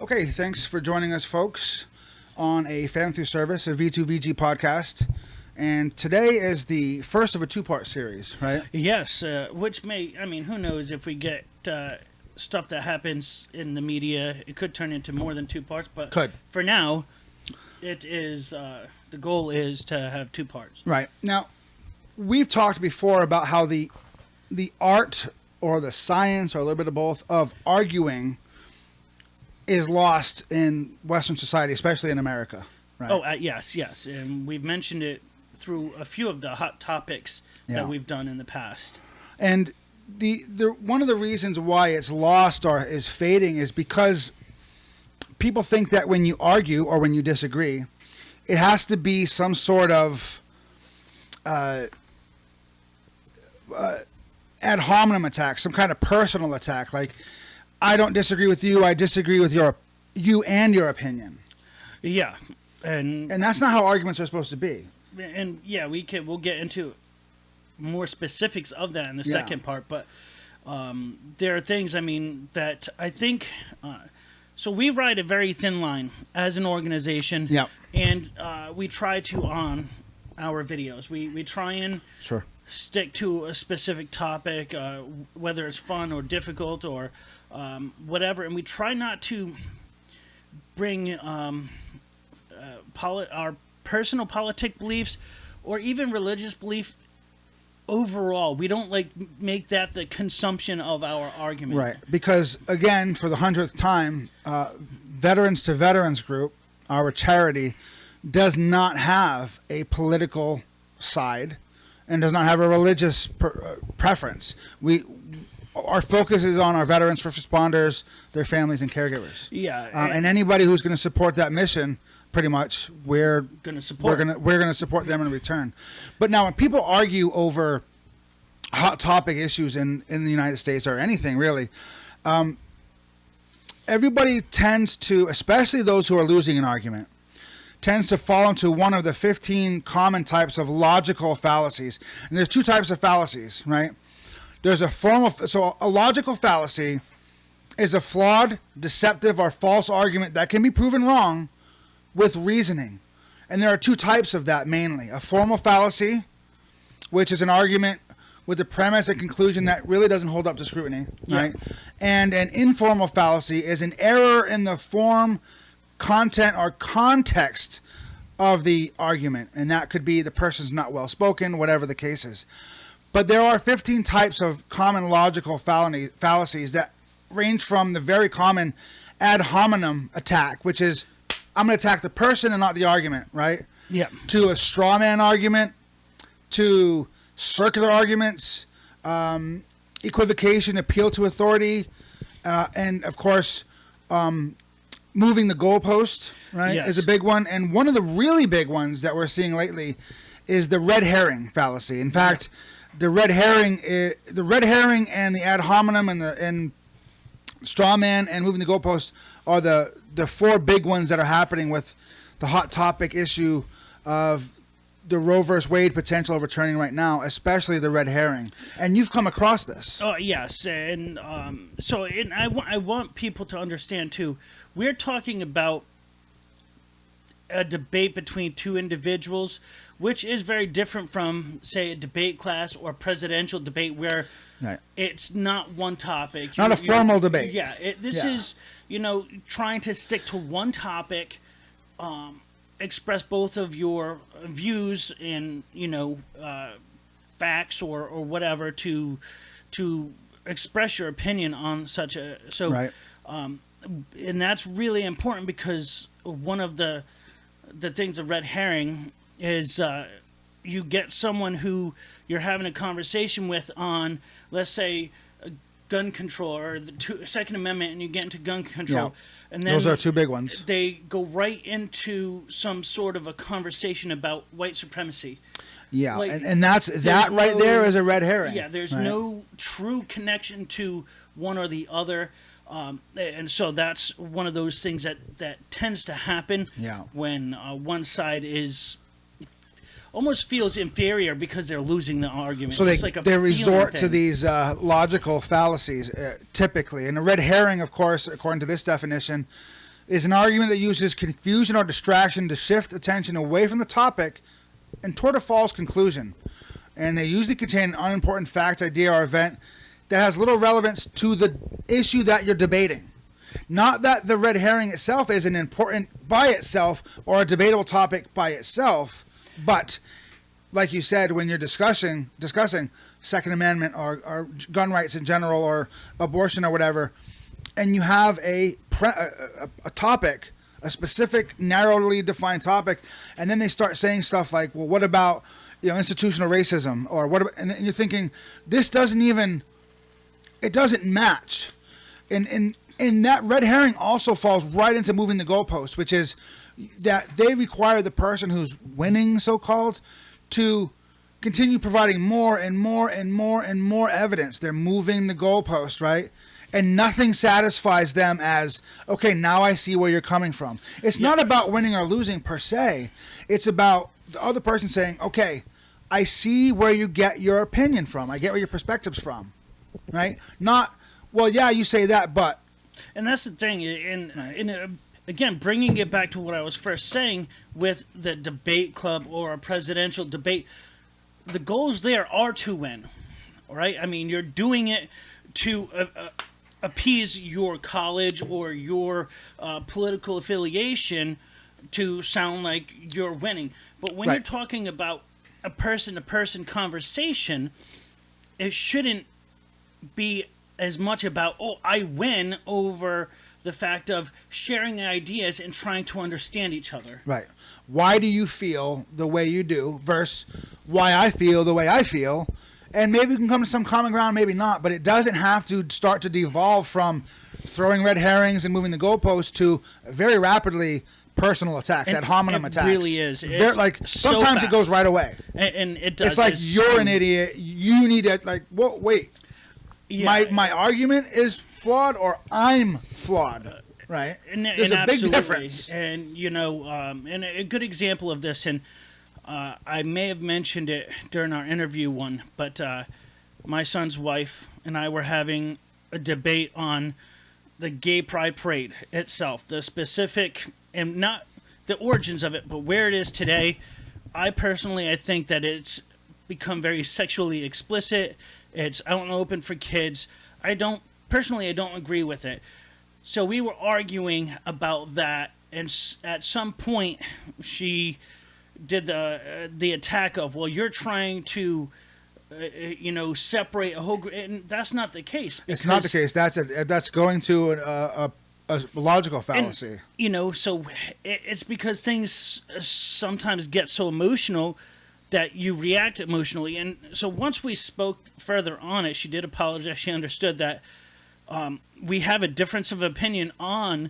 Okay, thanks for joining us, folks, on a Fan Through Service, a V2VG podcast. And today is the first of a two-part series, right? Yes, which who knows if we get stuff that happens in the media, it could turn into more than two parts. But for now, it is the goal is to have two parts. Right. Now, we've talked before about how the art or the science or a little bit of both of arguing is lost in Western society, especially in America. Right? Oh, yes. And we've mentioned it through a few of the hot topics that we've done in the past. And the one of the reasons why it's lost or is fading is because people think that when you argue or when you disagree, it has to be some sort of ad hominem attack, some kind of personal attack. Like, I don't disagree with you, I disagree with you and your opinion. Yeah. And that's not how arguments are supposed to be. And yeah, we'll get into more specifics of that in the second part, but there are things, that I think, so we ride a very thin line as an organization, and we try to, on our videos, we try and stick to a specific topic, whether it's fun or difficult or whatever, and we try not to bring our personal politic beliefs or even religious belief overall. We don't make that the consumption of our argument. Right, because again, for the 100th time, Veterans to Veterans Group, our charity, does not have a political side and does not have a religious preference. Our focus is on our veterans, first responders, their families, and caregivers. Yeah, and anybody who's going to support that mission, pretty much, we're going to support them in return. But now, when people argue over hot topic issues in the United States or anything really, everybody tends to, especially those who are losing an argument, tends to fall into one of the 15 common types of logical fallacies. And there's two types of fallacies, right? There's a logical fallacy is a flawed, deceptive, or false argument that can be proven wrong with reasoning. And there are two types of that mainly. A formal fallacy, which is an argument with a premise and conclusion that really doesn't hold up to scrutiny, right? And an informal fallacy is an error in the form, content, or context of the argument. And that could be the person's not well spoken, whatever the case is. But there are 15 types of common logical fallacies that range from the very common ad hominem attack, which is, I'm going to attack the person and not the argument, right? Yeah. To a straw man argument, to circular arguments, equivocation, appeal to authority, and of course, moving the goalpost, right, is a big one. And one of the really big ones that we're seeing lately is the red herring fallacy. In fact, the red herring and the ad hominem and straw man and moving the goalpost are the four big ones that are happening with the hot topic issue of the Roe vs. Wade potential overturning right now, especially the red herring. And you've come across this. Oh, yes. And I want people to understand, too, we're talking about a debate between two individuals, which is very different from, say, a debate class or presidential debate where it's not one topic. Not a formal debate. Yeah. This is, trying to stick to one topic, express both of your views and, facts or whatever to express your opinion on such a... and that's really important because one of the things of red herring is you get someone who you're having a conversation with on, let's say, gun control or the Second Amendment, and you get into gun control. And then those are two big ones. They go right into some sort of a conversation about white supremacy. Yeah, and that right there is a red herring. Yeah, there's no true connection to one or the other. And so that's one of those things that tends to happen when one side almost feels inferior because they're losing the argument. So they resort to these logical fallacies typically. And a red herring, of course, according to this definition, is an argument that uses confusion or distraction to shift attention away from the topic and toward a false conclusion. And they usually contain an unimportant fact, idea, or event that has little relevance to the issue that you're debating. Not that the red herring itself isn't important by itself or a debatable topic by itself, but like you said, when you're discussing Second Amendment or gun rights in general or abortion or whatever, and you have a topic, a specific narrowly defined topic, and then they start saying stuff like, well, what about institutional racism, or what about, and you're thinking, this doesn't even, it doesn't match. And that red herring also falls right into moving the goalpost, which is that they require the person who's winning, so-called, to continue providing more and more and more and more evidence. They're moving the goalpost, right? And nothing satisfies them as, okay, now I see where you're coming from. It's not about winning or losing per se. It's about the other person saying, okay, I see where you get your opinion from. I get where your perspective's from, right? Not, well, yeah, you say that, but. And that's the thing. Again, bringing it back to what I was first saying with the debate club or a presidential debate, the goals there are to win, right? I mean, you're doing it to appease your college or your political affiliation to sound like you're winning. But when you're talking about a person-to-person conversation, it shouldn't be as much about, oh, I win, over the fact of sharing ideas and trying to understand each other. Right. Why do you feel the way you do versus why I feel the way I feel? And maybe we can come to some common ground, maybe not, but it doesn't have to start to devolve from throwing red herrings and moving the goalposts to very rapidly personal attacks, ad hominem attacks. It really is. Sometimes it goes right away. And it does. It's like, you're an idiot. You need to, like, whoa, wait. Yeah. My argument is flawed, or I'm flawed, right? There's a big difference. And, and a good example of this, and I may have mentioned it during our interview one, but my son's wife and I were having a debate on the Gay Pride Parade itself, the specific, and not the origins of it, but where it is today. I think that it's become very sexually explicit. It's out and open for kids. I don't agree with it. So we were arguing about that, and at some point she did the attack of, well, you're trying to separate a whole group, and that's not the case. It's not the case. That's going to a logical fallacy. And, so it's because things sometimes get so emotional that you react emotionally. And so once we spoke further on it, she did apologize. She understood that we have a difference of opinion on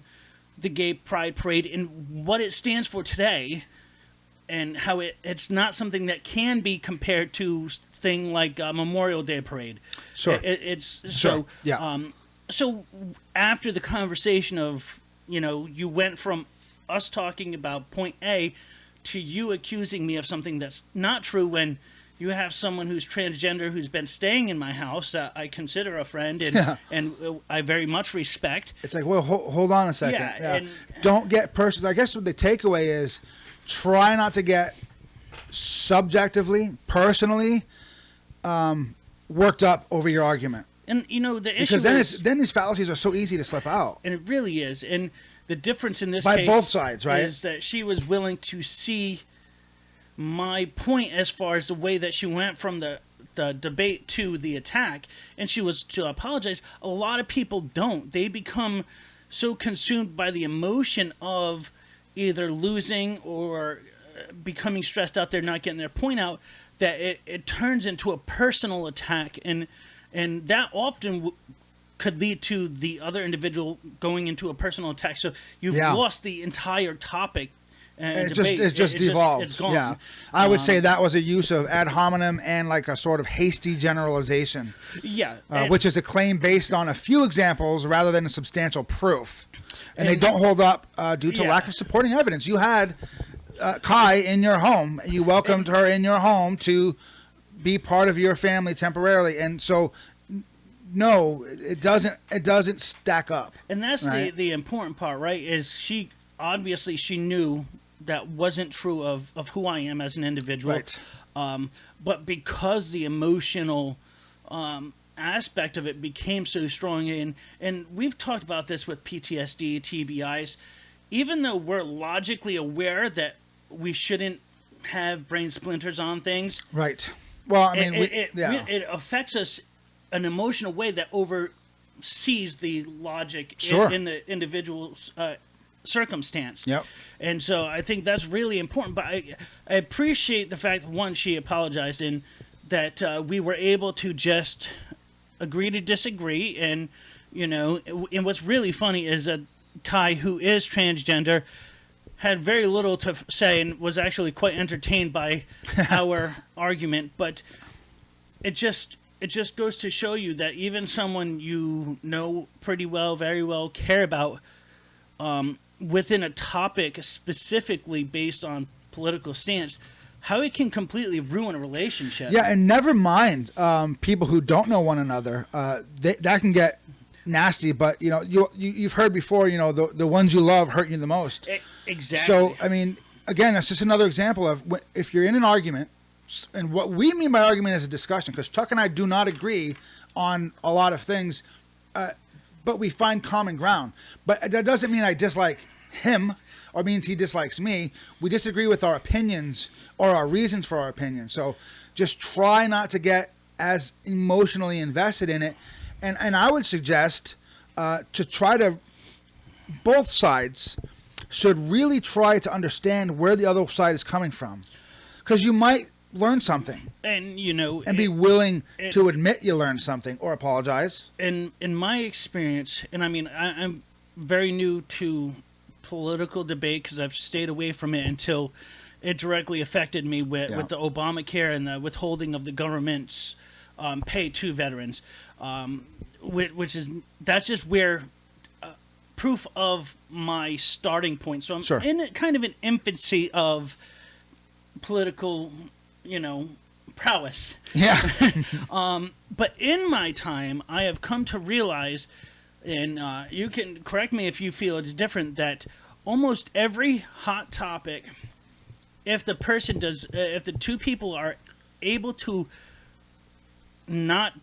the Gay Pride Parade and what it stands for today, and how it's not something that can be compared to thing like Memorial Day Parade. Sure. So after the conversation of, you went from us talking about point A to you accusing me of something that's not true, when you have someone who's transgender who's been staying in my house that I consider a friend and I very much respect. It's like, well, hold on a second. Yeah. And don't get personal. I guess what the takeaway is, try not to get subjectively, personally worked up over your argument. And, the issue because then these fallacies are so easy to slip out. And it really is. And the difference in this by case both sides, right, is that she was willing to see my point as far as the way that she went from the debate to the attack, and she was to apologize. A lot of people don't. They become so consumed by the emotion of either losing or becoming stressed out, they're not getting their point out, that it turns into a personal attack, and that often could lead to the other individual going into a personal attack. So you've lost the entire topic. And it just devolved. It's gone. Yeah, I would say that was a use of ad hominem and like a sort of hasty generalization. Yeah, which is a claim based on a few examples rather than a substantial proof, and they don't hold up due to lack of supporting evidence. You had Kai in your home. You welcomed her in your home to be part of your family temporarily, and so no, it doesn't. It doesn't stack up. And that's right? the important part, right? Is she obviously she knew that wasn't true of who I am as an individual. Right. But because the emotional aspect of it became so strong, and we've talked about this with PTSD, TBIs, even though we're logically aware that we shouldn't have brain splinters on things. Right. Well, I mean, it affects us an emotional way that oversees the logic Sure. in the individual's circumstance. Yep. And so I think that's really important. But I appreciate the fact, one, she apologized, and that we were able to just agree to disagree. And, and what's really funny is that Kai, who is transgender, had very little to say and was actually quite entertained by our argument. But it just goes to show you that even someone you know pretty well, very well, care about, within a topic specifically based on political stance, how it can completely ruin a relationship. Yeah, and never mind people who don't know one another. That can get nasty. But you've heard before. The ones you love hurt you the most. Exactly. So I mean, again, that's just another example of if you're in an argument, and what we mean by argument is a discussion. Because Chuck and I do not agree on a lot of things, but we find common ground. But that doesn't mean I dislike him or means he dislikes me. We disagree with our opinions or our reasons for our opinions. So just try not to get as emotionally invested in it. And I would suggest to try to, both sides should really try to understand where the other side is coming from. Because you might learn something. And, and be willing to admit you learned something or apologize. In my experience, and I mean, I'm very new to political debate because I've stayed away from it until it directly affected me with the Obamacare and the withholding of the government's pay to veterans, that's just where proof of my starting point. So I'm in kind of an infancy of political, prowess. Yeah. But in my time, I have come to realize, and you can correct me if you feel it's different, that almost every hot topic, if the two people are able to not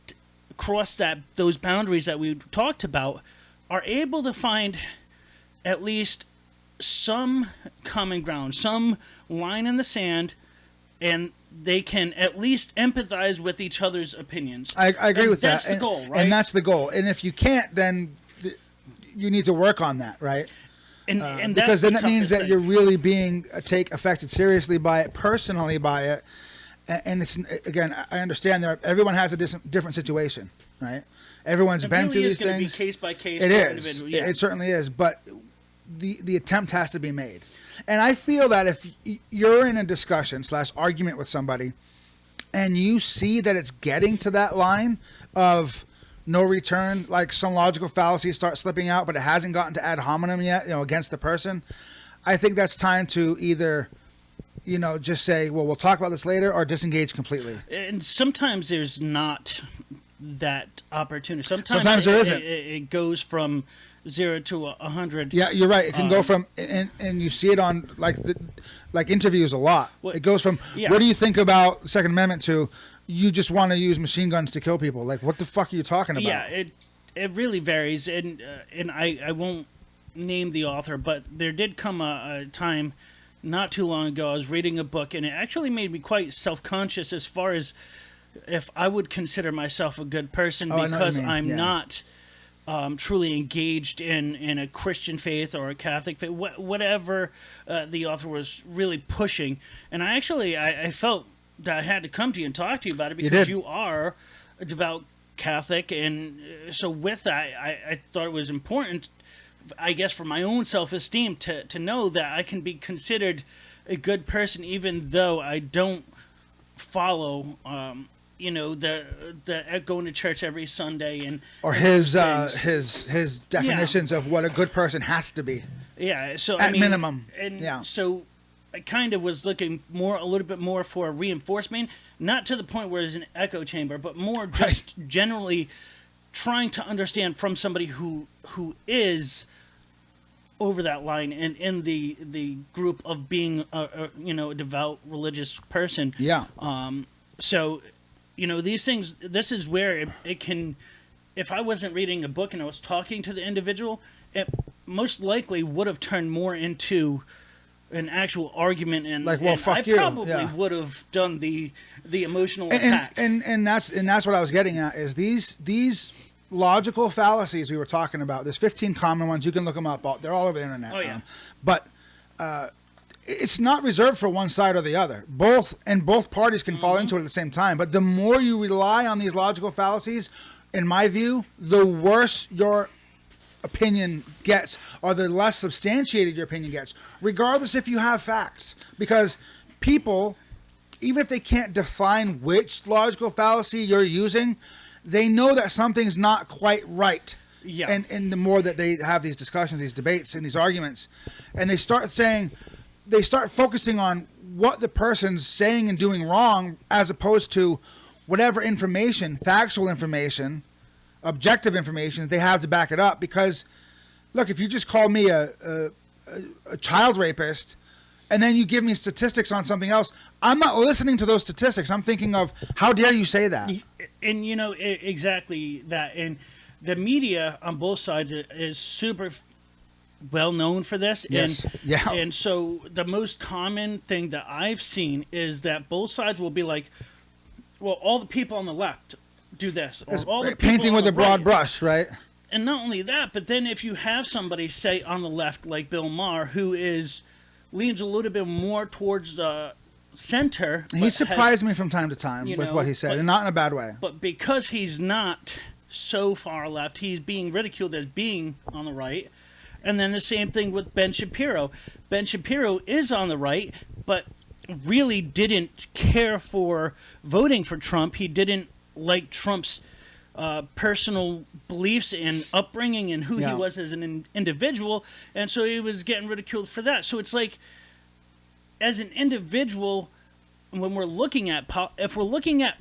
cross those boundaries that we talked about, are able to find at least some common ground, some line in the sand, and they can at least empathize with each other's opinions. I agree with that. That's the goal, right? And that's the goal. And if you can't, then you need to work on that, right? And because then it means that thing. you're really being affected seriously by it, personally by it. And it's, again, I understand everyone has a different situation, right? Everyone's been through these things. Be case by case. It is. Individual. Yeah. It certainly is. But the attempt has to be made. And I feel that if you're in a discussion / argument with somebody and you see that it's getting to that line of no return, like some logical fallacies start slipping out, but it hasn't gotten to ad hominem yet, against the person, I think that's time to either, just say, well, we'll talk about this later, or disengage completely. And sometimes there's not that opportunity. Sometimes there isn't. It goes from 0 to 100. Yeah, you're right. It can go from, and you see it on like interviews a lot. It goes from, what do you think about the Second Amendment to, you just want to use machine guns to kill people. Like, what the fuck are you talking about? Yeah, it really varies, and I won't name the author, but there did come a time not too long ago. I was reading a book, and it actually made me quite self-conscious as far as if I would consider myself a good person, because I'm not truly engaged in a Christian faith or a Catholic faith, whatever the author was really pushing. And I felt that I had to come to you and talk to you about it, because you are a devout Catholic, and so with that, I thought it was important, I guess, for my own self-esteem to know that I can be considered a good person even though I don't follow the going to church every Sunday and or his definitions of what a good person has to be. Yeah, so at minimum. And so I kind of was looking a little bit more for a reinforcement, not to the point where it's an echo chamber, but more just generally trying to understand from somebody who is over that line and in the group of being a devout religious person. Yeah. So, these things. This is where it can. If I wasn't reading a book and I was talking to the individual, it most likely would have turned more into an actual argument, and like, well, and fuck I you. probably would have done the emotional attack. And that's what I was getting at is these logical fallacies we were talking about. There's 15 common ones. You can look them up. They're all over the internet. Oh yeah. But it's not reserved for one side or the other. Both parties can fall into it at the same time. But the more you rely on these logical fallacies, in my view, the worse your opinion gets, or the less substantiated your opinion gets, regardless if you have facts. Because people, even if they can't define which logical fallacy you're using, they know that something's not quite right. Yeah. And the more that they have these discussions, these debates, and these arguments, and they start focusing on what the person's saying and doing wrong, as opposed to whatever information, factual information, objective information that they have to back it up. Because, look, if you just call me a child rapist, and then you give me statistics on something else, I'm not listening to those statistics. I'm thinking of, how dare you say that? And exactly that. And the media on both sides is super well known for this. Yes. And so the most common thing that I've seen is that both sides will be like, well, all the people on the left do this. Or all the painting with a broad brush, right? And not only that, but then if you have somebody, say, on the left, like Bill Maher, who leans a little bit more towards the center. He surprised me from time to time with what he said, and not in a bad way. But because he's not so far left, he's being ridiculed as being on the right. And then the same thing with Ben Shapiro. Ben Shapiro is on the right, but really didn't care for voting for Trump. He didn't like Trump's personal beliefs and upbringing and who he was as an individual, and so he was getting ridiculed for that. So it's like, as an individual, when we're looking at if we're looking at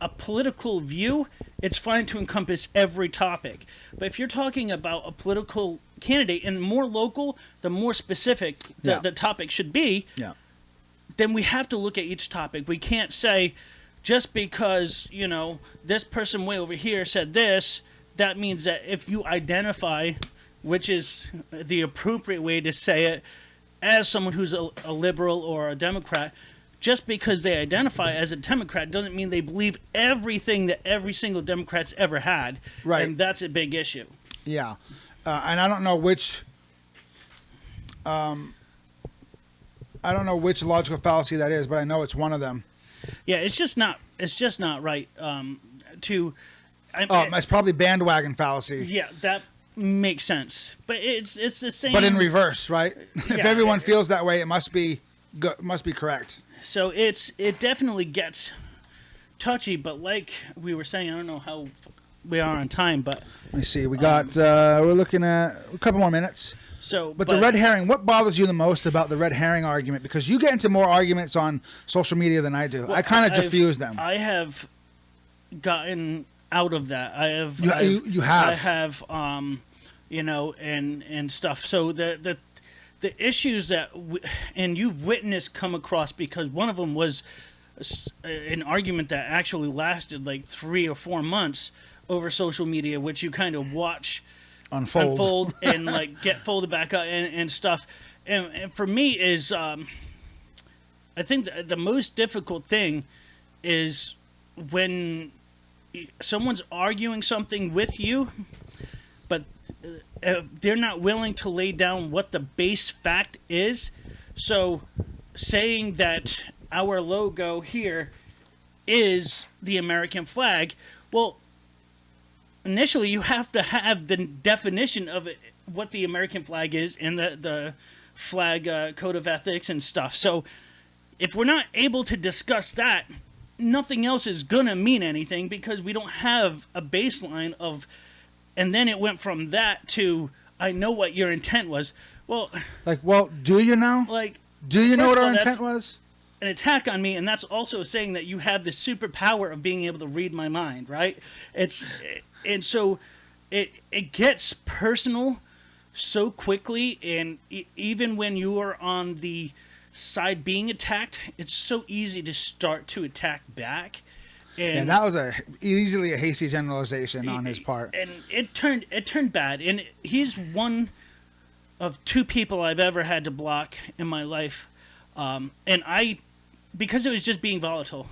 a political view, it's fine to encompass every topic. But if you're talking about a political candidate, and the more local, the more specific the topic should be, then we have to look at each topic. We can't say, just because, this person way over here said this, that means that if you identify, which is the appropriate way to say it, as someone who's a liberal or a Democrat, just because they identify as a Democrat doesn't mean they believe everything that every single Democrat's ever had. Right. And that's a big issue. Yeah. And I don't know which logical fallacy that is, but I know it's one of them. Yeah, it's just not right it's probably bandwagon fallacy. Yeah, that makes sense. But it's the same. But in reverse, right? If everyone feels that way, it must be correct. So it definitely gets touchy. But like we were saying, I don't know how we are on time, but let me see. We got we're looking at a couple more minutes. But the red herring, what bothers you the most about the red herring argument? Because you get into more arguments on social media than I do. Well, I kind of diffuse them. I have gotten out of that. I have. You have. I have. And stuff. So the issues that and you've witnessed come across, because one of them was an argument that actually lasted like 3 or 4 months over social media, which you kind of watch unfold and like get folded back up and stuff. And for me is, I think the most difficult thing is when someone's arguing something with you, but they're not willing to lay down what the base fact is. So saying that our logo here is the American flag, well, initially you have to have the definition of it, what the American flag is, and the flag code of ethics and stuff. So if we're not able to discuss that, nothing else is gonna mean anything, because we don't have a baseline of. And then it went from that to, I know what your intent was. Well, do you now? Do you know what our intent was? An attack on me, and that's also saying that you have the superpower of being able to read my mind, right? And so it gets personal so quickly, and even when you are on the side being attacked, it's so easy to start to attack back. And that was easily a hasty generalization on his part. And it turned bad. And he's one of two people I've ever had to block in my life. Because it was just being volatile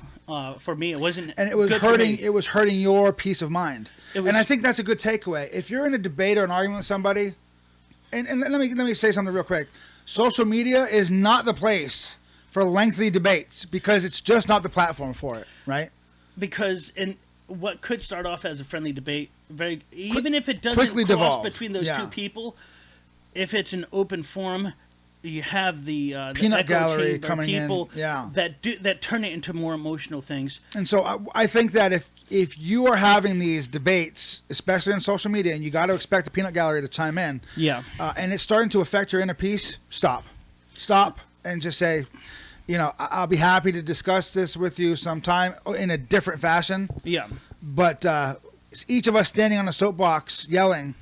for me, it wasn't. And it was hurting. It was hurting your peace of mind. And I think that's a good takeaway. If you're in a debate or an argument with somebody, and let me say something real quick. Social media is not the place for lengthy debates because it's just not the platform for it, right? Because in what could start off as a friendly debate, even if it doesn't cross devolve between those two people, if it's an open forum, you have the peanut echo gallery chamber, coming people in, that turn it into more emotional things. And so I think that if you are having these debates, especially on social media, and you got to expect the peanut gallery to chime in, and it's starting to affect your inner peace, stop, and just say, I'll be happy to discuss this with you sometime in a different fashion. Yeah. But each of us standing on a soapbox yelling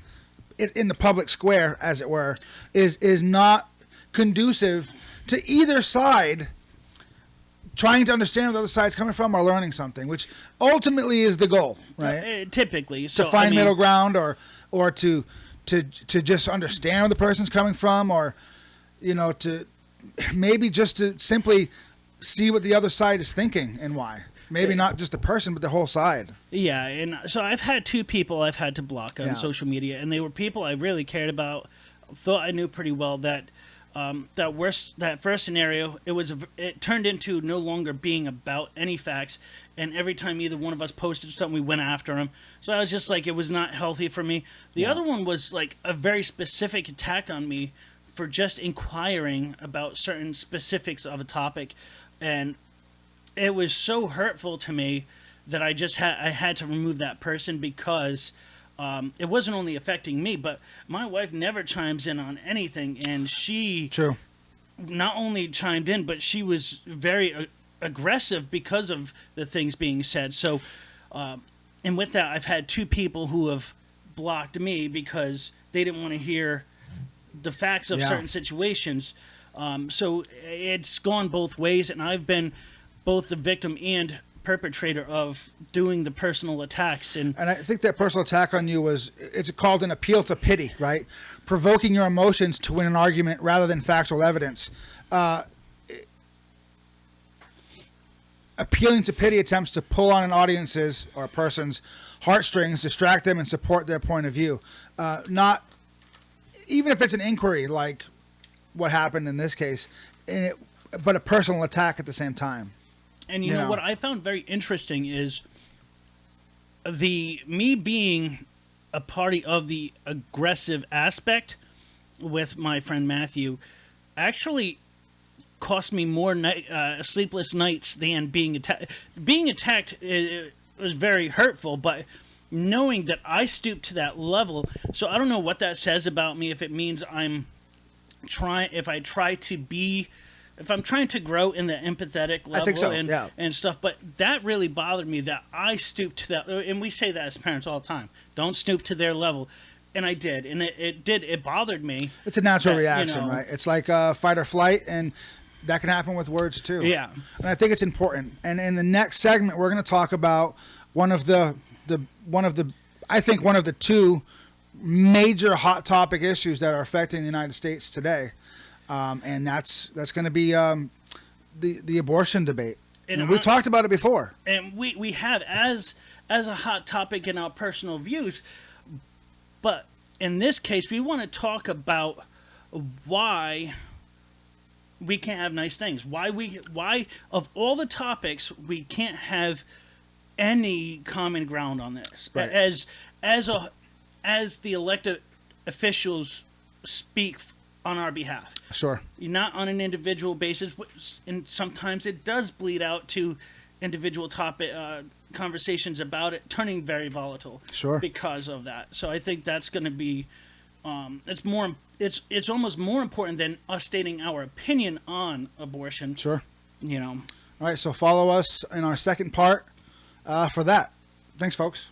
in the public square, as it were, is not conducive to either side trying to understand where the other side's coming from or learning something, which ultimately is the goal, right? Typically. To find middle ground or to just understand where the person's coming from, or, to maybe just to simply see what the other side is thinking and why. Maybe not just the person, but the whole side. Yeah, and so I've had two people I've had to block on social media, and they were people I really cared about, thought I knew pretty well. That first scenario, it turned into no longer being about any facts, and every time either one of us posted something, we went after him. So I was just like, it was not healthy for me. The other one was like a very specific attack on me for just inquiring about certain specifics of a topic, and it was so hurtful to me that I had to remove that person because it wasn't only affecting me, but my wife never chimes in on anything, and she not only chimed in, but she was very aggressive because of the things being said. So, and with that, I've had two people who have blocked me because they didn't want to hear the facts of certain situations. So it's gone both ways, and I've been both the victim and perpetrator of doing the personal attacks. And I think that personal attack on you it's called an appeal to pity, right? Provoking your emotions to win an argument rather than factual evidence. Appealing to pity attempts to pull on an audience's or a person's heartstrings, distract them, and support their point of view. Not even if it's an inquiry like what happened in this case, but a personal attack at the same time. And you know what I found very interesting is me being a party of the aggressive aspect with my friend Matthew actually cost me more sleepless nights than being attacked. Being attacked was very hurtful, but knowing that I stooped to that level, so I don't know what that says about me. If it means if I'm trying to grow in the empathetic level, I think so, and stuff, but that really bothered me that I stooped to that. And we say that as parents all the time: don't stoop to their level. And I did, and it bothered me. It's a natural reaction, right? It's like fight or flight, and that can happen with words too. Yeah, and I think it's important. And in the next segment, we're going to talk about one of the two major hot topic issues that are affecting the United States today. And that's going to be the abortion debate. And we've talked about it before. And we have as a hot topic in our personal views. But in this case, we want to talk about why we can't have nice things. Why of all the topics we can't have any common ground on this. Right. As the elected officials speak on our behalf. Sure. Not on an individual basis, and sometimes it does bleed out to individual topic conversations about it turning very volatile. Sure. Because of that. So I think that's going to be it's almost more important than us stating our opinion on abortion. Sure. All right, so follow us in our second part for that. Thanks, folks.